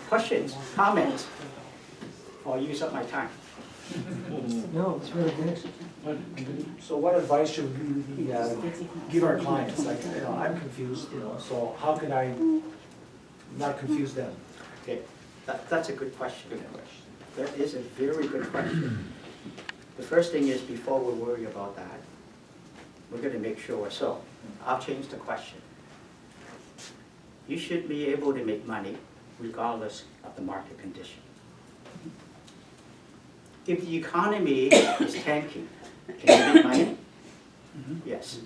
questions, comments, or use up my time? No, it's really good. So what advice should we give our clients? Like, I'm confused, so how can I not confuse them? Okay, that's a good question. That is a very good question. The first thing is, before we worry about that, we're going to make sure. So I'll change the question. You should be able to make money regardless of the market condition. If the economy is tanking, can you make money? Yes.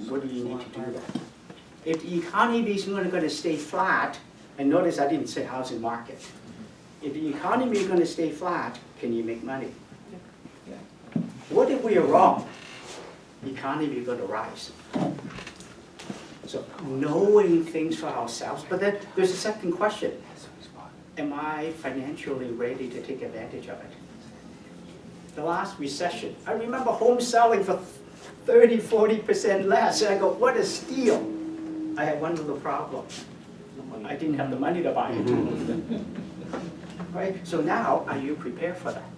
What do you need to do that? If the economy is going to stay flat, and notice I didn't say housing market. If the economy is going to stay flat, can you make money? What if we are wrong? The economy is going to rise. So knowing things for ourselves, but then there's a second question. Am I financially ready to take advantage of it? The last recession, I remember home selling for 30, 40% less. And I go, what a steal. I had one little problem. I didn't have the money to buy it. Right? So now, are you prepared for that?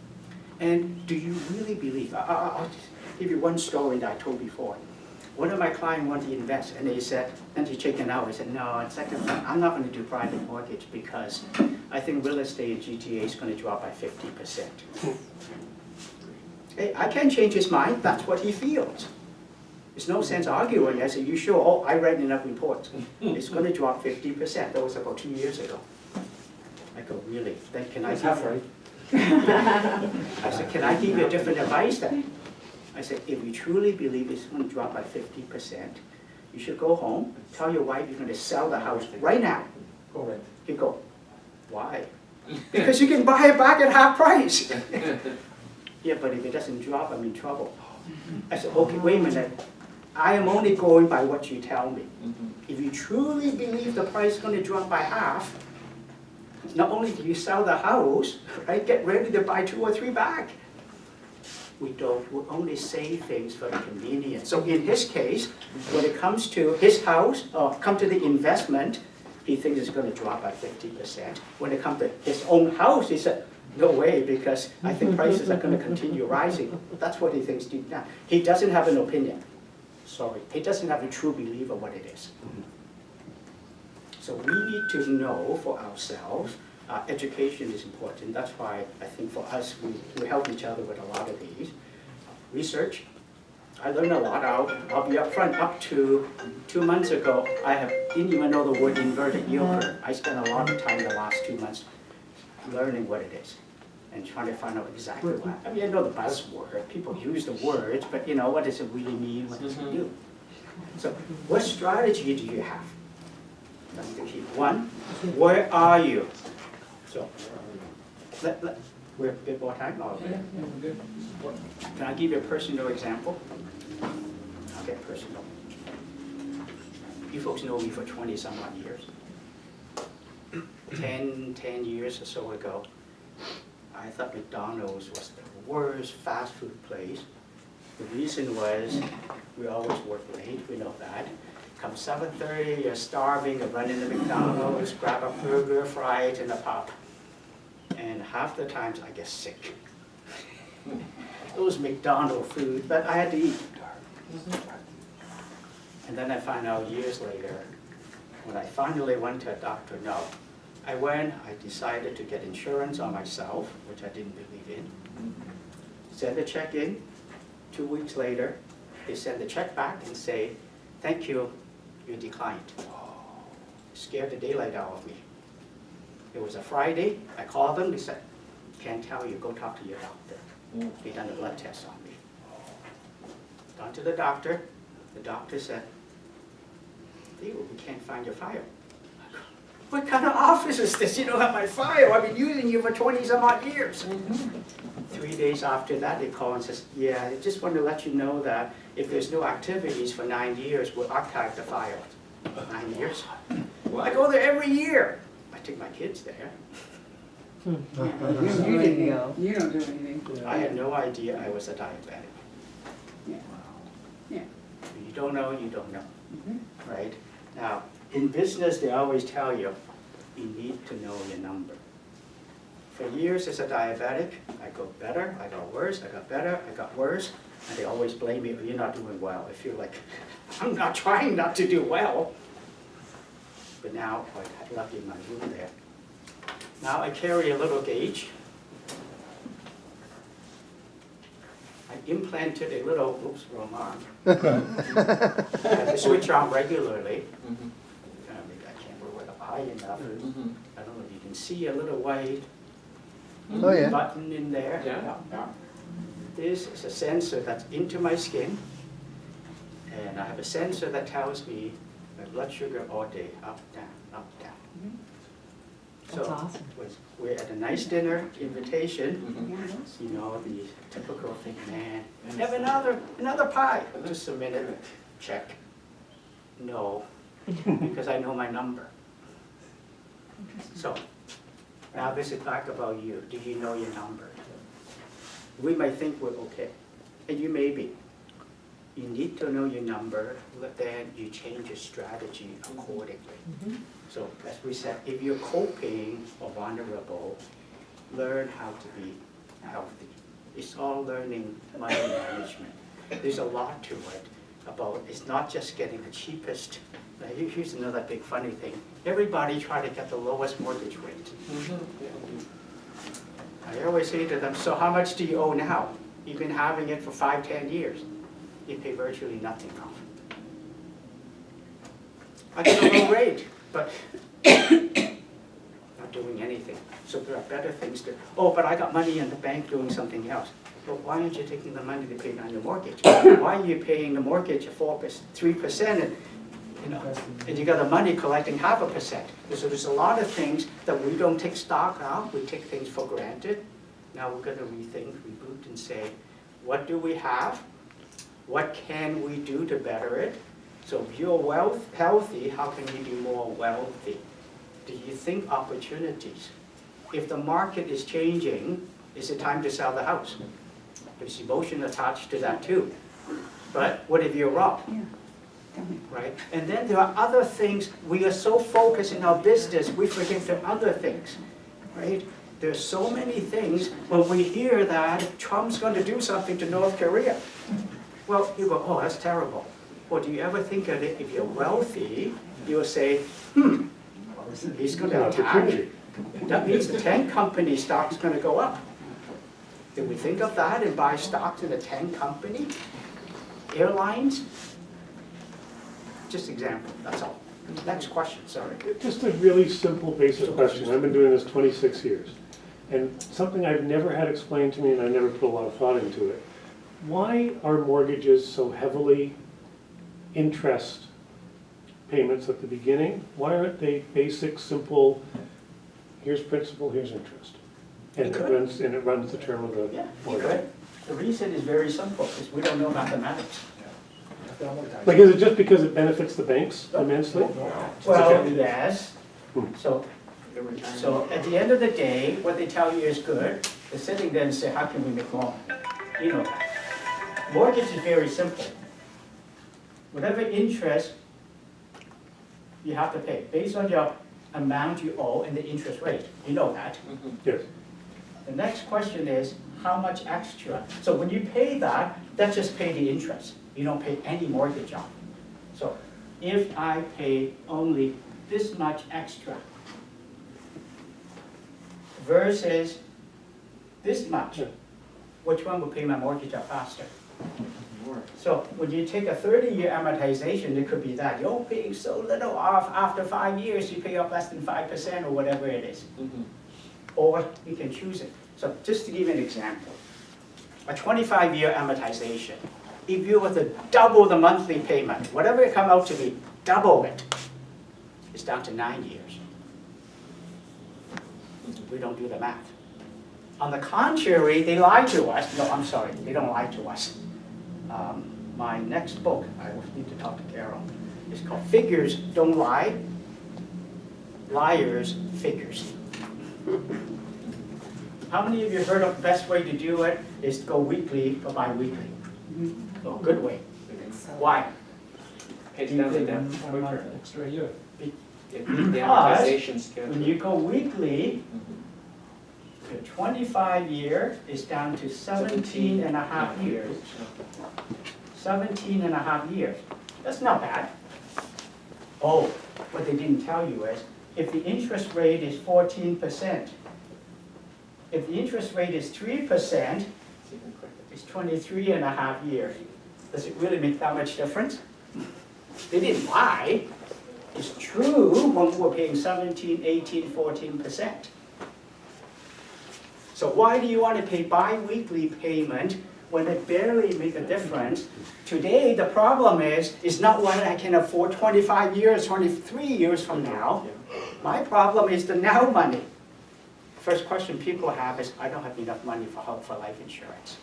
And do you really believe? I'll just give you one story that I told before. One of my clients wanted to invest, and they said, and he checking out. He said, no, I'm not going to do private mortgage because I think real estate in GTA is going to drop by 50%. Hey, I can't change his mind. That's what he feels. There's no sense arguing. I said, you sure? Oh, I read enough reports. It's going to drop 50%. That was about 2 years ago. I go, really? Then can I That's half right. I said, can I give you a different advice then? I said, if you truly believe it's going to drop by 50%, you should go home, tell your wife you're going to sell the house right now. Go right. You go, why? Because you can buy it back at half price. Yeah, but if it doesn't drop, I'm in trouble. I said, okay, wait a minute. I am only going by what you tell me. If you truly believe the price is going to drop by half, not only do you sell the house, right, get ready to buy 2 or 3 back. We don't, we only say things for the convenience. So in his case, when it comes to his house, or come to the investment, he thinks it's going to drop by 50%. When it comes to his own house, he said, no way, because I think prices are going to continue rising. That's what he thinks deep down. He doesn't have an opinion. Sorry, he doesn't have a true belief of what it is. So we need to know for ourselves. Education is important. That's why I think for us, we help each other with a lot of these. Research, I learned a lot. I'll be up front. Up to 2 months ago, didn't even know the word inverted yield curve. I spent a lot of time the last 2 months learning what it is and trying to find out exactly what. I mean, I know the buzzword. People use the words, but you know, what does it really mean? What does it do? So what strategy do you have? That's the key. One, where are you? So, we're a bit more time? Oh, okay. Can I give you a personal example? I'll get personal. You folks know me for 20 some odd years. 10 years or so ago, I thought McDonald's was the worst fast food place. The reason was we always work late, we know that. Come 7:30, you're starving, you're running to McDonald's, grab a burger, fry it in a pop. And half the times I get sick. It was McDonald's food, but I had to eat. And then I found out years later, when I finally went to a doctor, no. I decided to get insurance on myself, which I didn't believe in. Send a check in. 2 weeks later, they send the check back and say, thank you, you declined. Scared the daylight out of me. It was a Friday. I called them. They said, can't tell you. Go talk to your doctor. They done a blood test on me. Gone to the doctor. The doctor said, Theo, we can't find your file. I go, what kind of office is this? You don't have my file. I've been using you for 20 some odd years. 3 days after that, they call and says, yeah, I just want to let you know that if there's no activities for 9 years, we'll archive the file. 9 years? Well, I go there every year. I take my kids there. You didn't go. You don't do anything. I had no idea I was a diabetic. Yeah. Yeah. You don't know, you don't know. Right? Now, in business, they always tell you, you need to know your number. For years as a diabetic, I got better, I got worse, I got better, I got worse, and they always blame me, you're not doing well. I feel like I'm not trying not to do well. But now, I left in my room there. Now I carry a little gauge. I implanted a little, oops, wrong arm. I have to switch on regularly. Maybe I can't move it up high enough. I don't know if you can see a little white Oh, yeah. button in there. Yeah. This is a sensor that's into my skin. And I have a sensor that tells me my blood sugar all day, up, down, up, down. That's So, awesome. we're at a nice dinner invitation. Mhm. You know, the typical thing, man, have another pie. Just a minute, check. No, because I know my number. So, now this is back about you. Do you know your number? We might think we're okay, and you may be. You need to know your number, then you change your strategy accordingly. So as we said, if you're coping or vulnerable, learn how to be healthy. It's all learning money management. There's a lot to it about, it's not just getting the cheapest. Now, here's another big funny thing. Everybody try to get the lowest mortgage rate. I always say to them, so how much do you owe now? You've been having it for 5, 10 years. You pay virtually nothing off. I get a low rate, but not doing anything. So there are better things to, oh, but I got money in the bank doing something else. Well, why aren't you taking the money to pay down your mortgage? Why are you paying the mortgage at 3% and, you know, and you got the money collecting 0.5%? So there's a lot of things that we don't take stock of, we take things for granted. Now we're gonna rethink, reboot and say, what do we have? What can we do to better it? So if you're healthy, how can you be more wealthy? Do you think opportunities? If the market is changing, is it time to sell the house? There's emotion attached to that too. But what if you're wrong? Right? And then there are other things, we are so focused in our business, we forget the other things, right? There's so many things, when we hear that Trump's going to do something to North Korea. Well, you go, oh, that's terrible. Well, do you ever think of it, if you're wealthy, you'll say, he's going to attack. That means the tank company stock's going to go up. Did we think of that and buy stocks in a tank company? Airlines? Just example, that's all. Next question, sorry. Just a really simple, basic question. I've been doing this 26 years. And something I've never had explained to me, and I never put a lot of thought into it. Why are mortgages so heavily interest payments at the beginning? Why aren't they basic, simple, here's principal, here's interest? And it runs the term of the Yeah, you mortgage. could. The reason is very simple, because we don't know mathematics. Like, is it just because it benefits the banks immensely? Well, yes. So at the end of the day, what they tell you is good. They're sitting there and say, how can we make more? You know that. Mortgage is very simple. Whatever interest you have to pay, based on your amount you owe and the interest rate. You know that. Yes. The next question is, how much extra? So when you pay that, that's just pay the interest. You don't pay any mortgage on. So if I pay only this much extra versus this much, which one will pay my mortgage off faster? So when you take a 30-year amortization, it could be that you're paying so little off, after 5 years you pay off less than 5% or whatever it is. Or you can choose it. So just to give you an example, a 25-year amortization, if you were to double the monthly payment, whatever it come out to be, double it, it's down to 9 years. We don't do the math. On the contrary, they lie to us. No, I'm sorry, they don't lie to us. My next book, I will need to talk to Carol, is called Figures Don't Lie, Liars Figures. How many of you heard of the best way to do it is to go weekly or bi-weekly? Oh, good way. Why? Pays down the debt quicker. Extra year. Including the Because amortization schedule. when you go weekly, Mhm. the 25-year is down to 17 and a half years. 17 and a half years. That's not bad. Oh, what they didn't tell you is, if the interest rate is 14%, if the interest rate is 3%, It's even quicker. it's 23 and a half years. Does it really make that much difference? They didn't lie. It's true when we're paying 17, 18, 14%. So why do you want to pay bi-weekly payment when it barely make a difference? Today, the problem is not what I can afford 25 years, 23 years from now. My problem is the now money. First question people have is, I don't have enough money for life insurance.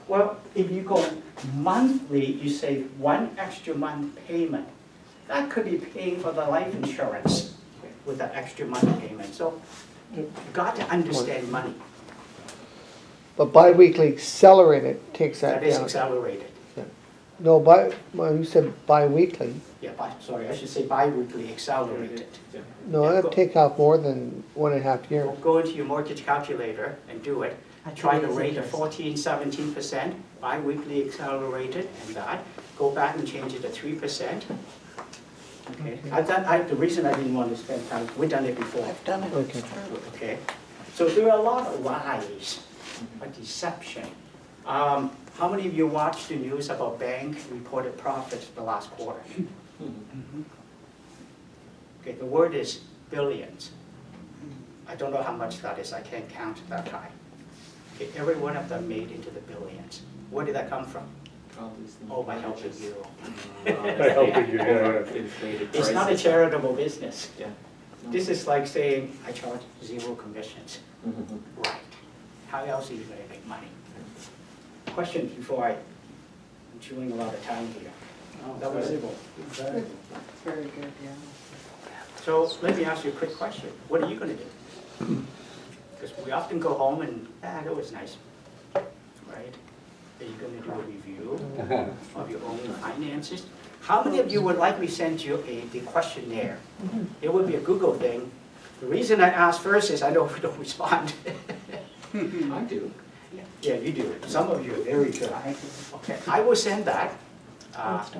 Well, if you go monthly, you save one extra month payment. That could be paying for the life insurance with that extra month payment. So you've got to understand money. But bi-weekly accelerated takes that That is down. accelerated. No, well, you said bi-weekly. Yeah, sorry, I should say bi-weekly accelerated. No, Yeah, that'd take out more than 1.5 years. Go into your mortgage calculator and do it. Try the rate of 14, 17%, bi-weekly accelerated and that. Go back and change it to 3%. Okay, the reason I didn't want to spend time, we've done it before. I've done it. Okay. Okay, so there are a lot of lies, a deception. How many of you watched the news about bank reported profits the last quarter? Okay, the word is billions. I don't know how much that is, I can't count that high. Okay, every one of them made into the billions. Where did that come from? Probably some Oh, by helping you. By helping you, yeah. Inflated It's not a prices. charitable business. Yeah. This is like saying, I charge 0 commissions. Mhm. Right. How else are you going to make money? Question before I'm chewing a lot of time here. That was it. Exactly. Very good, yeah. So let me ask you a quick question. What are you going to do? Because we often go home and, that was nice, right? Are you going to do a review of your own finances? How many of you would like me to send you the questionnaire? It would be a Google thing. The reason I ask first is I know we don't respond. I do. Yeah, you do. Some of you are very good. Okay, I will send that.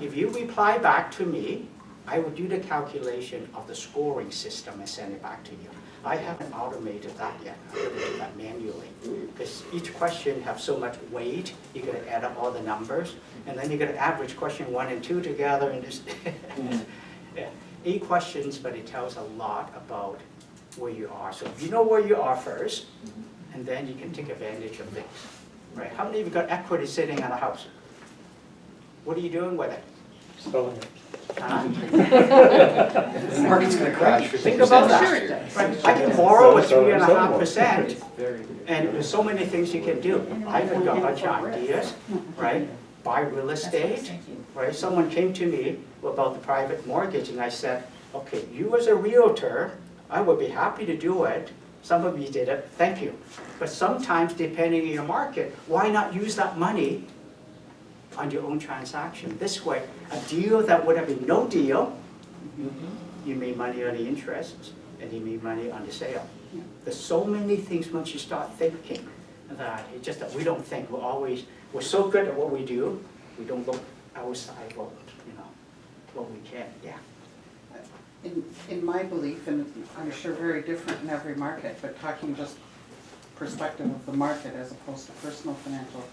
If you reply back to me, I will do the calculation of the scoring system and send it back to you. I haven't automated that yet. I'm going to do that manually. Because each question has so much weight, you're going to add up all the numbers, and then you're going to average question 1 and 2 together, and just yeah. 8 questions, but it tells a lot about where you are. So if you know where you are first, and then you can take advantage of things. Right? How many of you got equity sitting on a house? What are you doing with it? Selling it. Huh? The market's gonna crash. Think about that. Right? I can borrow at 3.5%, It's very good. and there's so many things you can do. I've got a bunch of ideas, right? Buy real estate, right? Someone came to me about the private mortgage, and I said, okay, you as a realtor, I would be happy to do it. Some of you did it, thank you. But sometimes, depending on your market, why not use that money on your own transaction? This way, a deal that would have been no deal, you made money on the interest, and you made money on the sale. There's so many things once you start thinking that it's just that we don't think. We're so good at what we do, we don't look outside what, what we can, yeah. In my belief, and I'm sure very different in every market, but talking just perspective of the market as opposed to personal financial,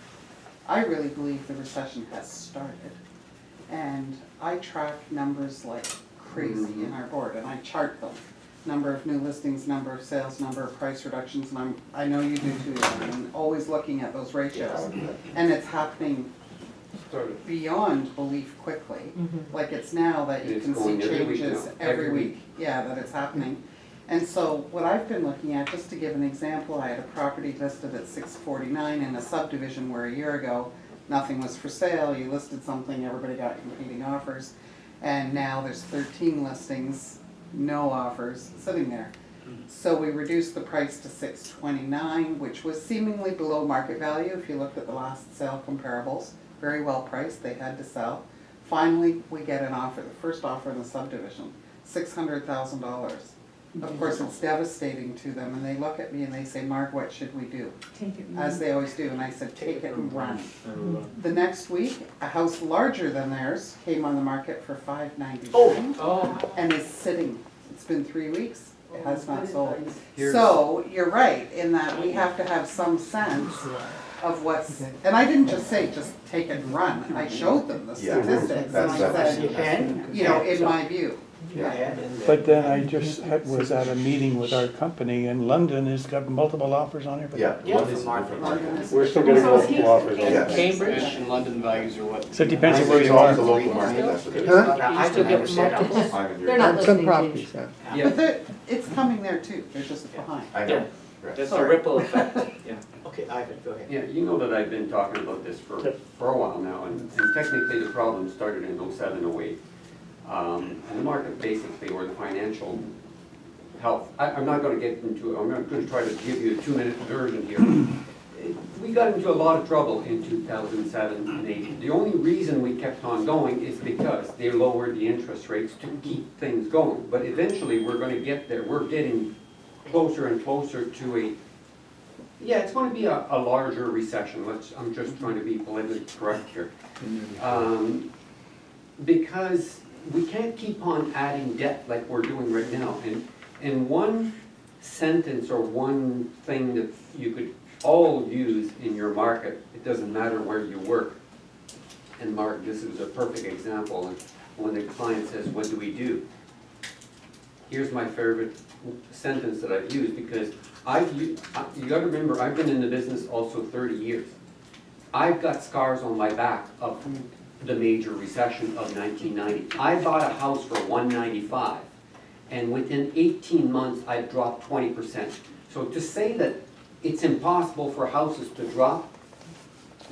I really believe the recession has started. And I track numbers like crazy in our board, and I chart them. Number of new listings, number of sales, number of price reductions, and I know you do too, and always looking at those ratios. And it's happening beyond belief quickly. Like it's now that you It's can see going every week changes now. every Every week. Yeah, that it's happening. And so what I've been looking at, just to give an example, I had a property listed at 649 in a subdivision where a year ago nothing was for sale. You listed something, everybody got competing offers. And now there's 13 listings, no offers, sitting there. So we reduced the price to 629, which was seemingly below market value if you looked at the last sale comparables. Very well priced, they had to sell. Finally, we get an offer, the first offer in the subdivision, $600,000. Of course, it's devastating to them, and they look at me and they say, Mark, what should we do? As they always do, and I said, take it and run. The next week, a house larger than theirs came on the market for $599. Oh, And is sitting, it's been 3 weeks, it has not sold. Here's- So, you're right, in that we have to have some sense of what's, and I didn't just say, just take it and run, I showed them the Yeah. statistics, and I You said, can. you know, in my view. Yeah. But then I just was at a meeting with our company, and London has got multiple offers on everything. Yeah, Yeah, London's a from different market. We're still getting multiple offers on Yeah. it. Cambridge and London values are what? So it depends on where It's you always are. a local market, that's what it is. Huh? I still get setups. I'm in your- They're not On listening some to you. properties, yeah. Yeah, But it's coming there too, they're just behind. I know. Right. that's a ripple effect, yeah. Okay, Ivan, go ahead. Yeah, you know that I've been talking about this for a while now, and technically the problem started in '07, '08. And the market basically, or the financial health, I'm not gonna get into, I'm not gonna try to give you a 2-minute version here. We got into a lot of trouble in 2007 and '08. The only reason we kept on going is because they lowered the interest rates to keep things going. But eventually, we're gonna get there. We're getting closer and closer to yeah, it's gonna be a larger recession. I'm just trying to be politically correct here. Because we can't keep on adding debt like we're doing right now. And one sentence or one thing that you could all use in your market, it doesn't matter where you work. And Mark, this is a perfect example. And when the client says, what do we do? Here's my favorite sentence that I've used, because you gotta remember, I've been in the business also 30 years. I've got scars on my back of the major recession of 1990. I bought a house for $195, and within 18 months, I dropped 20%. So to say that it's impossible for houses to drop,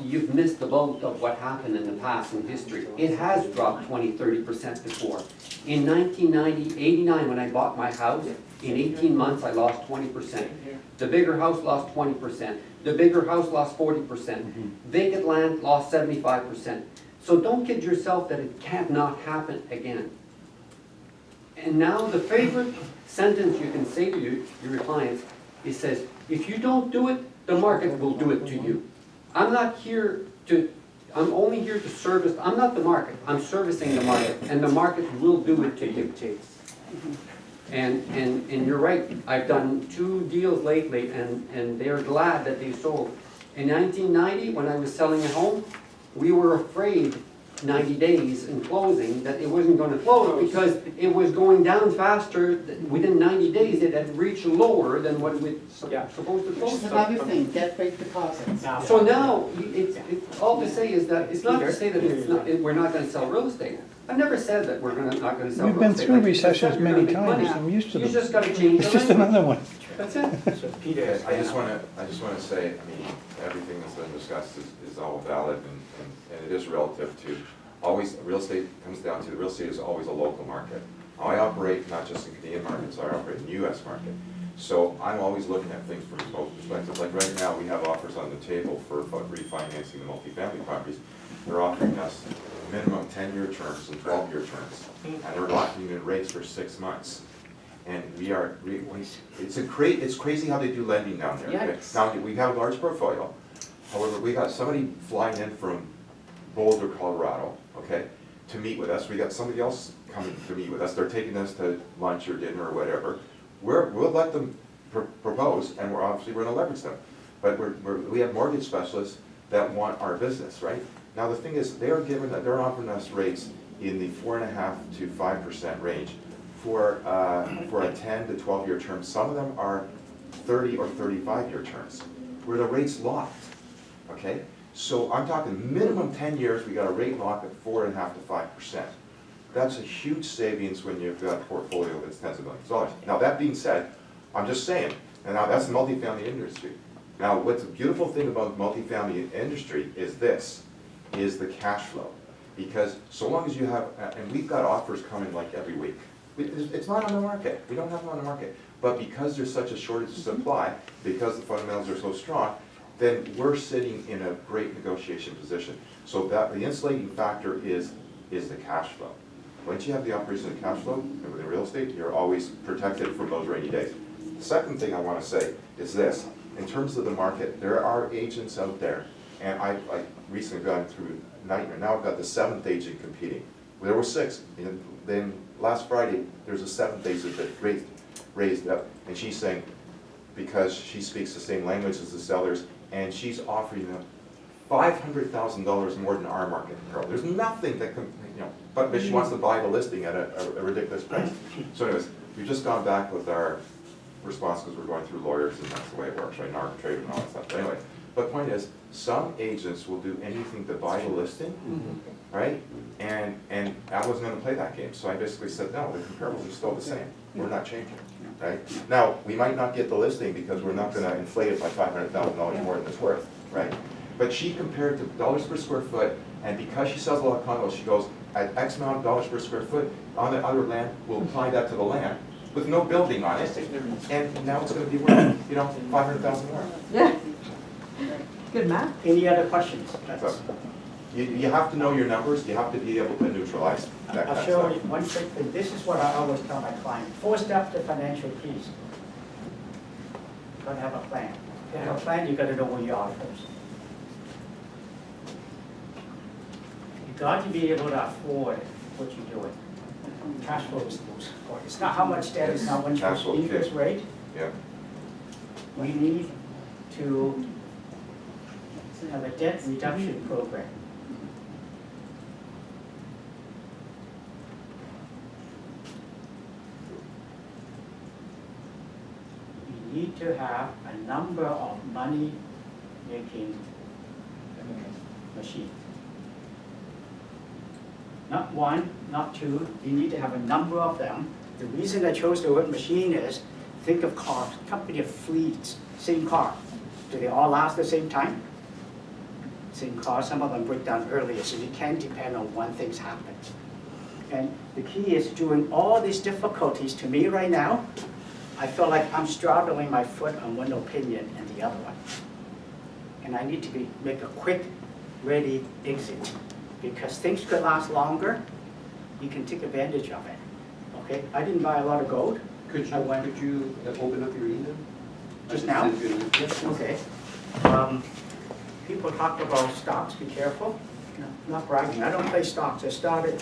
you've missed the boat of what happened in the past in history. It has dropped 20–30% before. In 1990, 89, when I bought my house, in 18 months I lost 20%. The bigger house lost 20%. The bigger house lost 40%. Vacant land lost 75%. So don't kid yourself that it cannot happen again. And now the favorite sentence you can say to your clients, it says, if you don't do it, the market will do it to you. I'm only here to service, I'm not the market, I'm servicing the market, and the market will do it to you. And you're right, I've done 2 deals lately, and they're glad that they sold. In 1990, when I was selling a home, we were afraid 90 days in closing that it wasn't going to close because it was going down faster. Within 90 days, it had reached lower than what it was supposed to Which close. is another thing, get big deposits. So now, it's all to say is that, it's not to say that we're not gonna sell real estate. I've never said that we're not gonna sell We've real been estate. through Like you just said, recessions you're many gonna make times, money. I'm used to You them. just gotta change It's the just language. another one. That's it. So Peter Yes, has. I just wanna say, I mean, everything that's been discussed is all valid and it is relative to, always, real estate comes down to, the real estate is always a local market. I operate not just in Canadian markets, I operate in the US market. So I'm always looking at things from both perspectives. Like right now, we have offers on the table for refinancing the multifamily properties. They're offering us minimum 10-year terms and 12-year terms. And they're locking in rates for 6 months. And it's crazy how they do lending down there. Okay? Yikes. Now, we have a large portfolio. However, we got somebody flying in from Boulder, Colorado, okay, to meet with us. We got somebody else coming to meet with us. They're taking us to lunch or dinner or whatever. We'll let them propose, and we're obviously going to leverage them. But we have mortgage specialists that want our business, right? Now the thing is, they're offering us rates in the 4.5% to 5% range for a 10 to 12-year term. Some of them are 30 or 35-year terms, where the rate's locked. Okay, so I'm talking minimum 10 years. We got a rate lock at 4.5% to 5%. That's a huge savings when you've got a portfolio that's tens of millions of dollars. Now that being said, I'm just saying, and now that's the multifamily industry. Now what's the beautiful thing about multifamily industry is this, is the cash flow. Because so long as you have, and we've got offers coming like every week. It's not on the market, we don't have them on the market. But because there's such a shortage of supply, because the fundamentals are so strong, then we're sitting in a great negotiation position. So that the insulating factor is the cash flow. once you have the operation of cash flow, and within real estate, you're always protected from those rainy days. The second thing I wanna say is this, in terms of the market, there are agents out there, and I recently gone through nightmare, now I've got the 7th agent competing. There were 6, and then last Friday, there's a 7th agent that raised up, and she's saying, because she speaks the same language as the sellers, and she's offering them $500,000 more than our market. There's nothing that can, but she wants to buy the listing at a ridiculous price. So anyways, we've just gone back with our response because we're going through lawyers and that's the way it works, right, and arbitrate and all that stuff. But anyway, but point is, some agents will do anything to buy the listing, right? And I wasn't gonna play that game, so I basically said, no, the comparables are still the same. We're not changing, right? Now, we might not get the listing because we're not gonna inflate it by $500,000 more than it's worth, right? But she compared to dollars per square foot, and because she sells a lot of condos, she goes, at X amount of dollars per square foot, on the other land, we'll apply that to the land, with no building on it, and now it's gonna be worth, $500,000 more. Yeah. Good math. Any other questions? So, you have to know your numbers, you have to be able to neutralize that kind I'll of show stuff. you one quick thing. This is what I always tell my client. 4 steps to financial peace. You gotta have a plan. To have a plan, you gotta know where you are first. You got to be able to afford what you're doing. Cash flow is the most important. It's not how much debt, it's not what Cash flow, your interest rate. Yeah, We need to have a debt reduction program. We need to have a number of money-making machines. Not one, not two, you need to have a number of them. The reason I chose the word machine is, think of cars, company of fleets, same car. Do they all last the same time? Same car, some of them break down earlier, so you can't depend on one thing's happened. And the key is during all these difficulties, to me right now, I feel like I'm straddling my foot on one opinion and the other one. And I need to make a quick, ready exit. Because things could last longer, you can take advantage of it. Okay, I didn't buy a lot of gold. Could you open up your email? Just I now? sent you an- Yes. Okay. People talk about stocks, be careful. No, not bragging, I don't play stocks. I started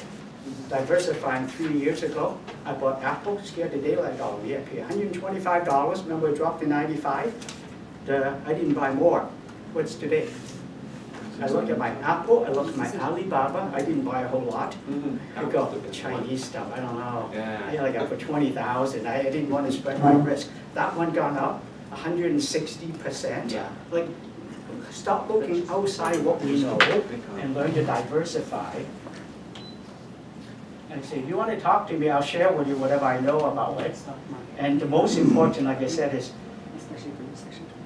diversifying 3 years ago. I bought Apple, scared the daylight out of me. I paid $125, remember it dropped to 95? I didn't buy more. What's today? I look at my Apple, I look at my Alibaba, I didn't buy a whole lot. I go, the Chinese stuff, I don't know. I got for 20,000, I didn't want to spread my risk. That one gone up 160%. Like, stop looking outside what we know and learn to diversify. And say, if you want to talk to me, I'll share with you whatever I know about it. And the most important, like I said, is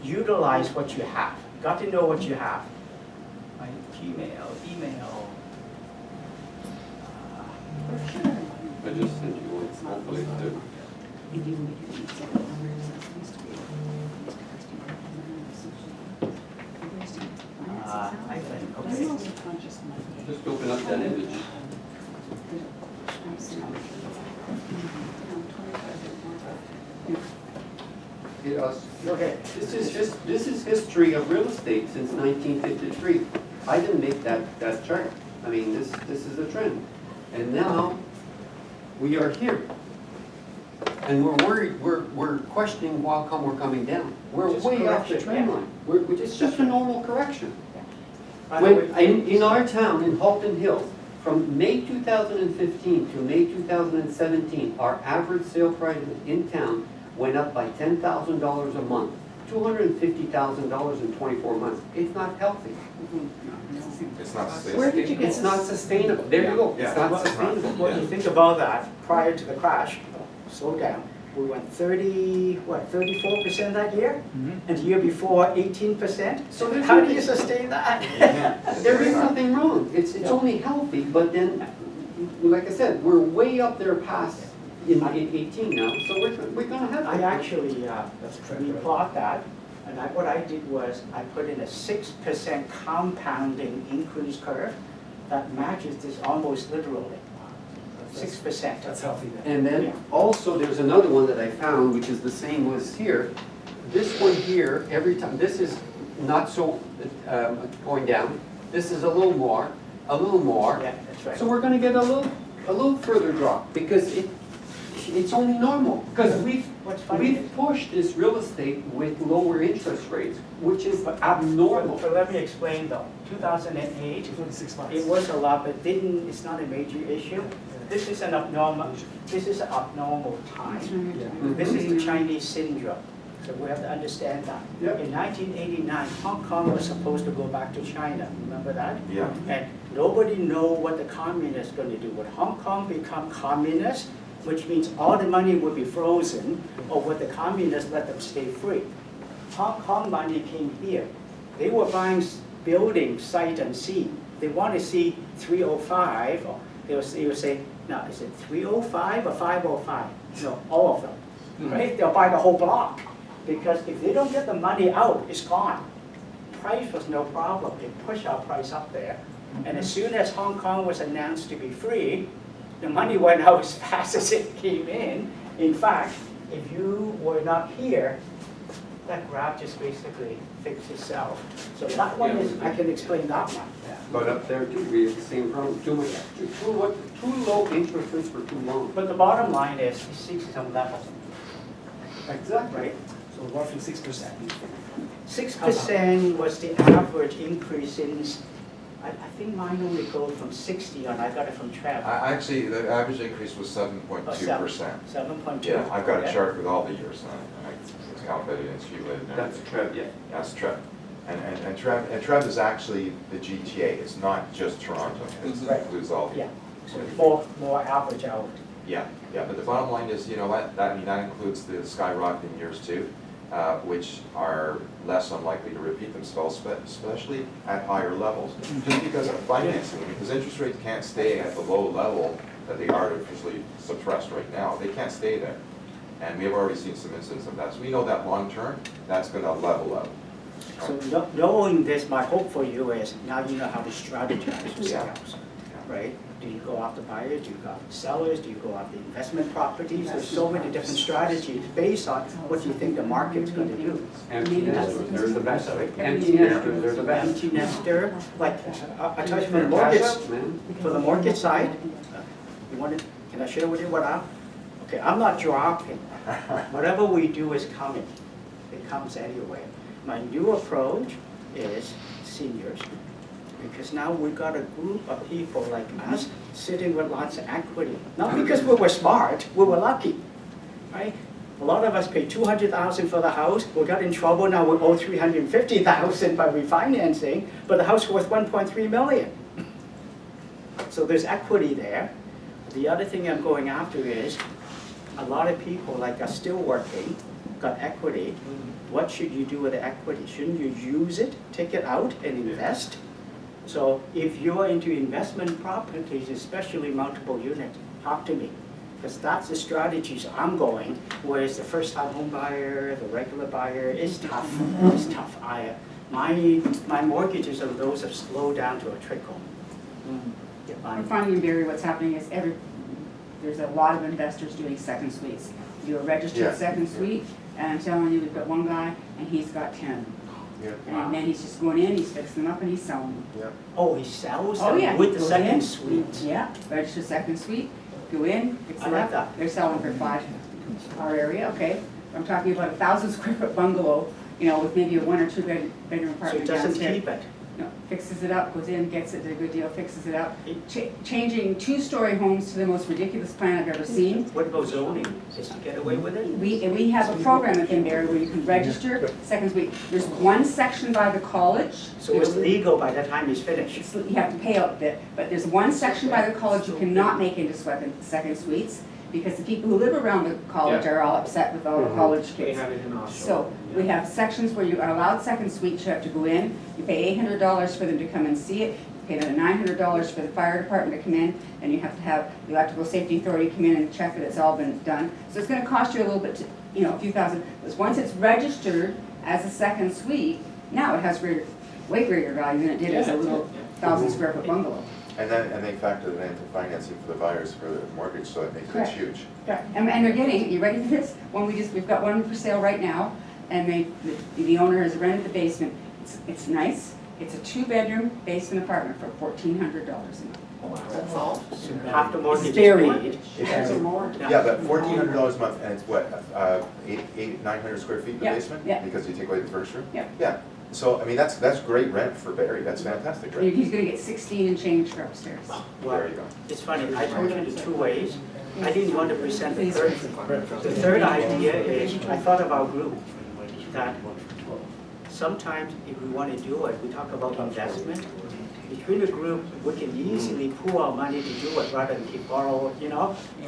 utilize what you have. Got to know what you have. My Gmail, email. I just sent you one, hopefully, too. I think, okay. Just open up that image. Okay. This is history of real estate since 1953. I didn't make that chart. I mean, this is a trend. And now, we are here. And we're worried, we're questioning how come we're coming down. We're Just way off the correction, trend yeah. line. It's just a normal correction. By the When, way, in our town, in Halton Hills, from May 2015 to May 2017, our average sale price in town went up by $10,000 a month, $250,000 in 24 months. It's not healthy. It's not Where sustainable. did you get It's not sustainable. There you go. Yeah. It's not Well, sustainable. When you think about that, prior to the crash, slow down, we went 34% that year? And the year before, 18%? So there's How do nothing- you sustain that? There is nothing wrong. It's only healthy, but then, like I said, we're way up there past in 18 now, so we're gonna have to. I actually, we plot that, and what I did was, I put in a 6% compounding increase curve that matches this almost literally. 6%. That's healthy then. And then also, there's another one that I found, which is the same as here. This one here, every time, this is not so going down. This is a little more, Yeah, that's right. So we're gonna get a little further drop, because it's only normal. Because What's funny is, we've pushed this real estate with lower interest rates, which is abnormal. but let me explain though, 2008, It's only 6 months. it was a lot, but it's not a major issue. This is an abnormal time. Yeah. This is the Chinese syndrome, so we have to understand that. Yep. In 1989, Hong Kong was supposed to go back to China, remember that? Yeah. And nobody know what the communists going to do. Would Hong Kong become communist, which means all the money would be frozen, or would the communists let them stay free? Hong Kong money came here. They were buying buildings sight unseen. They want to see 305, or they would say, no, is it 305 or 505? No, all of them, right? They'll buy the whole block, because if they don't get the money out, it's gone. Price was no problem. They pushed our price up there. And as soon as Hong Kong was announced to be free, the money went out as fast as it came in. In fact, if you were not here, that graph just basically fixed itself. So that one is, I can explain that one. But up there too, we have the same problem, too low interest rates for too long. But the bottom line is, it seeks some level, Exactly. right? So roughly 6%. 6% was the average increase since, I think mine only goes from 60 on, I got it from Trev. Actually, the average increase was 7.2%. 7.2. Yeah, I've got a Okay. chart with all the years on it, and I calculated it, and she lived there. That's Trev, yeah. That's Trev. And Trev is actually the GTA, it's not just Toronto, it Right. includes all the. Yeah, so more average out. Yeah, but the bottom line is, you know what, that includes the skyrocketing years too, which are less unlikely to repeat themselves, but especially at higher levels. Just because of financing, because interest rates can't stay at the low level that they artificially suppressed right now, they can't stay there. And we have already seen some instances of that, so we know that long term, that's gonna level out. So knowing this, my hope for you is, now you know how to strategize your Yeah. sales, right? Do you go after buyers, do you go after sellers, do you go after investment properties? There's so many different strategies based on what you think the market's gonna do. Empty nesters, they're the best. Empty nesters, they're the best. Empty nester, like, I tell you for the Cash mortgage, up, man. for the mortgage side, you want to, can I share with you what okay, I'm not dropping. Whatever we do is coming. It comes anyway. My new approach is seniors, because now we've got a group of people like us sitting with lots of equity. Not because we were smart, we were lucky, right? A lot of us paid $200,000 for the house. We got in trouble, now we owe $350,000 by refinancing, but the house worth $1.3 million. So there's equity there. The other thing I'm going after is, a lot of people like us still working, got equity. What should you do with the equity? Shouldn't you use it, take it out and invest? So if you're into investment properties, especially multiple units, talk to me. Because that's the strategies I'm going, whereas the first-time home buyer, the regular buyer is tough. It's tough. My mortgages of those have slowed down to a trickle. Yeah, I'm finding in Barrie what's happening is there's a lot of investors doing second suites. Do a registered Yeah. second suite, and I'm telling you, we've got one guy, and he's got 10. Yeah. And then he's just going in, he's fixing them up, and he's selling them. Oh, he sells Oh, yeah. them with the Goes second in. suite. Yeah, registered second suite, go in, fix I it like up. that. They're selling for 5, our area, okay. I'm talking about 1,000 square foot bungalow, with maybe a 1 or 2 bedroom So it apartment doesn't downstairs. keep it. No, fixes it up, goes in, gets it at a good deal, fixes it up. Changing 2-story homes to the most ridiculous plan I've ever seen. What about zoning? Does he get away with it? We have a program in Barrie where you can register second suite. There's one section by the college. So it's legal by the time he's finished. You have to pay out a bit, but there's one section by the college you cannot make into second suites because the people who live around the college are all upset with all the college We kids. have it in Oshawa. So we have sections where you are allowed second suites, you have to go in, you pay $800 for them to come and see it, you pay another $900 for the fire department to come in, and you have to have the electrical safety authority come in and check that it's all been done. So it's gonna cost you a little bit, to, a few thousand, but once it's registered as a second suite, now it has way greater value than it did as a little 1,000 square foot bungalow. And then they factor that into financing for the buyers for the mortgage, so it makes it Correct. huge. Right, and they're getting, you ready for this? We've got one for sale right now, and the owner has rented the basement. It's nice, it's a 2-bedroom basement apartment for $1,400 a month. That's all? Half the mortgage is very- paid. There's a more. Yeah, but $1,400 a month, and it's what, 900 square feet in the Yeah, basement? yeah. Because you take away the furniture? Yeah. Yeah, so, I mean, that's great rent for Barry, that's fantastic, right? He's gonna get 16 and change for upstairs. There you go. It's funny, I told you the two ways. I didn't want to present the third. The third idea is, I thought of our group, that sometimes if we want to do it, we talk about investment. Between the group, we can easily pool our money to do it rather than keep borrow,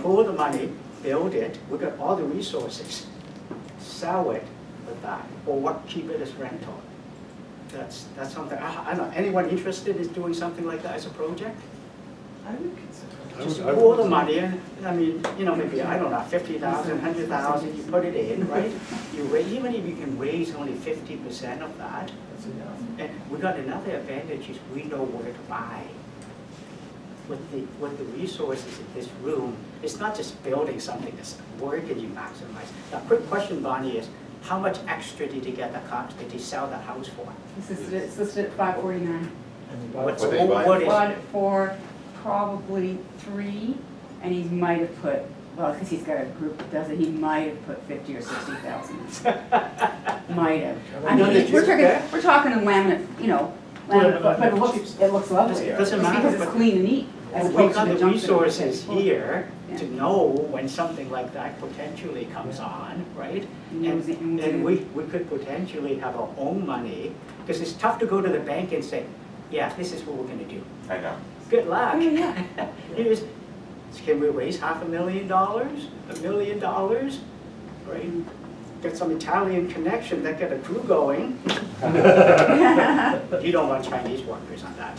pool the money, build it, we got all the resources. Sell it with that, or what, keep it as rental. That's something, I don't know, anyone interested in doing something like that as a project? I would consider. Just pour the money in, I mean, maybe, I don't know, 50,000, 100,000, you put it in, right? Even if you can raise only 50% of that, That's enough. and we got another advantage is we know where to buy. With the resources in this room, it's not just building something, it's where can you maximize? Now, quick question, Bonnie, is how much extra did you get did you sell the house for? It's listed at $549. And they buy What's What they buy? what is? Bought it for probably 3, and he might have put, well, because he's got a group that does it, he might have put 50 or 60,000. Might have. I No, mean, did you- we're talking in laminate, laminate, but it looks lovely. It doesn't It's matter, because it's but- clean and neat, as We opposed got to the junk that we resources get. here Yeah. to know when something like that potentially comes on, right? And we could potentially have our own money, because it's tough to go to the bank and say, yeah, this is what we're gonna do. I know. Good luck. Oh, yeah. Can we raise $500,000, $1 million, right? Get some Italian connection that get a crew going. You don't want Chinese workers on that.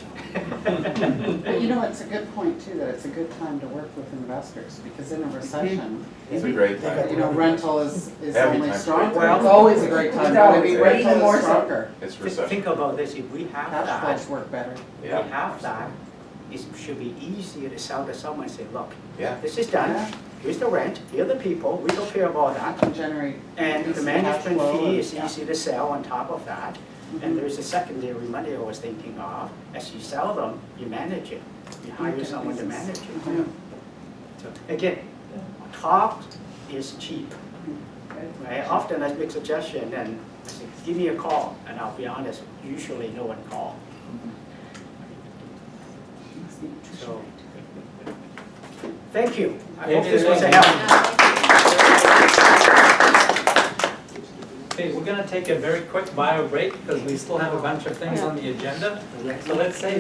But it's a good point too, that it's a good time to work with investors, because in a recession, It's a great time. rental is Every only time. stronger. Well- It's always a great time, but I mean, It's always. rental Even more is so. stronger. It's recession. Think about this, if we have Cash that, flows work better. we Yeah, have that, it should be easier to sell to someone and say, look, yeah. this is done, here's the rent, here are the people, we took care of all that. Can generate. And the decent cash management flow fee and- is easy to sell on top of that. And there's a secondary money I was thinking of, as you sell them, you manage it. You hire someone to manage it. So, again, talk is cheap. Right? Often I make suggestion and I say, give me a call, and I'll be honest, usually no one calls. So, thank you. I hope this was a help. Okay, we're gonna take a very quick bio break because we still have a bunch of things on the agenda. So let's say